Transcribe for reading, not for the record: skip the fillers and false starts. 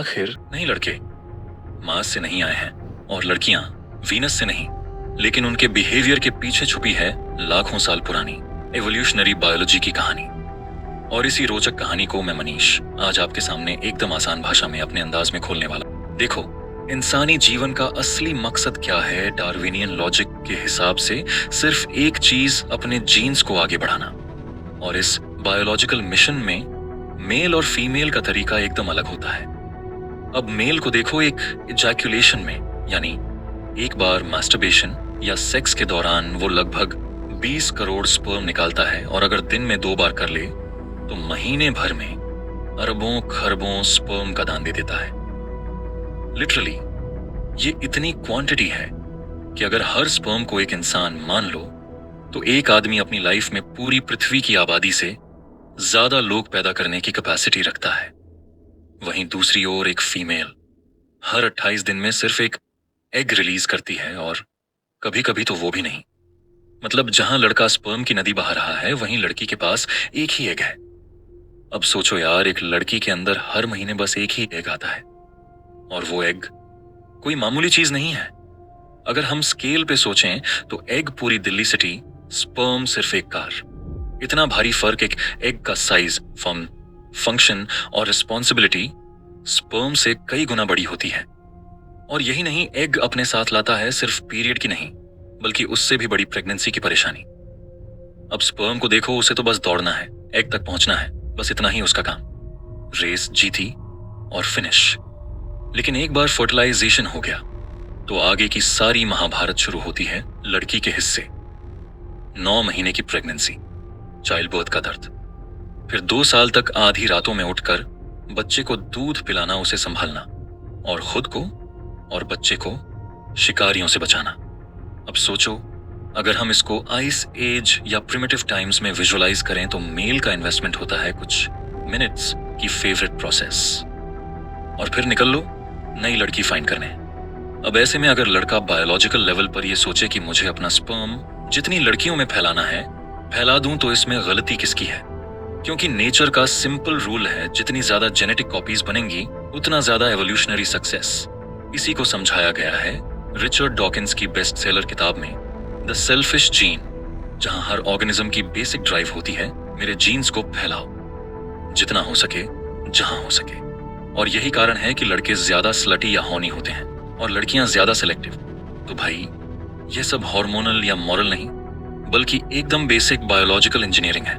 आखिर नहीं, लड़के मार्स से नहीं आए हैं और लड़कियां वीनस से नहीं, लेकिन उनके बिहेवियर के पीछे छुपी है लाखों साल पुरानी एवोल्यूशनरी बायोलॉजी की कहानी। और इसी रोचक कहानी को मैं मनीष आज आपके सामने एकदम आसान भाषा में अपने अंदाज में खोलने वाला। देखो, इंसानी जीवन का असली मकसद क्या है? डार्विनियन लॉजिक के हिसाब से सिर्फ एक चीज, अपने जीन्स को आगे बढ़ाना। और इस बायोलॉजिकल मिशन में मेल और फीमेल का तरीका एकदम अलग होता है। अब मेल को देखो एक इजैक्यूलेशन में, यानी एक बार मास्टरबेशन या सेक्स के दौरान वो लगभग 20 करोड़ स्पर्म निकालता है, और अगर दिन में 2 बार कर ले तो महीने भर में अरबों खरबों स्पर्म का दान दे देता है। लिटरली ये इतनी क्वांटिटी है कि अगर हर स्पर्म को एक इंसान मान लो तो एक आदमी अपनी लाइफ में पूरी पृथ्वी की आबादी से ज्यादा लोग पैदा करने की कैपेसिटी रखता है। वहीं दूसरी ओर एक फीमेल हर 28 दिन में सिर्फ एक एग रिलीज करती है, और कभी कभी तो वो भी नहीं। मतलब जहां लड़का स्पर्म की नदी बहा रहा है, वहीं लड़की के पास एक ही एग है। अब सोचो यार, एक लड़की के अंदर हर महीने बस एक ही एग आता है, और वो एग कोई मामूली चीज नहीं है। अगर हम स्केल पे सोचें तो एग पूरी दिल्ली सिटी, स्पर्म सिर्फ एक कार। इतना भारी फर्क एक एग का साइज, फॉर्म, फंक्शन और रिस्पॉन्सिबिलिटी स्पर्म से कई गुना बड़ी होती है। और यही नहीं, एग अपने साथ लाता है सिर्फ पीरियड की नहीं, बल्कि उससे भी बड़ी प्रेगनेंसी की परेशानी। अब स्पर्म को देखो, उसे तो बस दौड़ना है, एग तक पहुंचना है, बस इतना ही उसका काम। रेस जीती और फिनिश। लेकिन एक बार फर्टिलाइजेशन हो गया तो आगे की सारी महाभारत शुरू होती है लड़की के हिस्से। 9 महीने की प्रेगनेंसी, चाइल्ड बर्थ का दर्द, फिर 2 साल तक आधी रातों में उठकर बच्चे को दूध पिलाना, उसे संभालना, और खुद को और बच्चे को शिकारियों से बचाना। अब सोचो, अगर हम इसको आइस एज या प्रिमिटिव टाइम्स में विजुअलाइज करें तो मेल का इन्वेस्टमेंट होता है कुछ मिनट्स की फेवरेट प्रोसेस, और फिर निकल लो नई लड़की फाइंड करने। अब ऐसे में अगर लड़का बायोलॉजिकल लेवल पर ये सोचे कि मुझे अपना स्पर्म जितनी लड़कियों में फैलाना है फैला दूं, तो इसमें गलती किसकी है? क्योंकि नेचर का सिंपल रूल है, जितनी ज्यादा जेनेटिक कॉपीज बनेंगी उतना ज्यादा एवोल्यूशनरी सक्सेस। इसी को समझाया गया है रिचर्ड डॉकिंस की बेस्ट सेलर किताब में द सेल्फिश जीन, जहां हर ऑर्गेनिज्म की बेसिक ड्राइव होती है, मेरे जीन्स को फैलाओ जितना हो सके, जहां हो सके। और यही कारण है कि लड़के ज्यादा स्लटी या हॉनी होते हैं और लड़कियां ज्यादा सेलेक्टिव। तो भाई, ये सब हार्मोनल या मॉरल नहीं, बल्कि एकदम बेसिक बायोलॉजिकल इंजीनियरिंग है।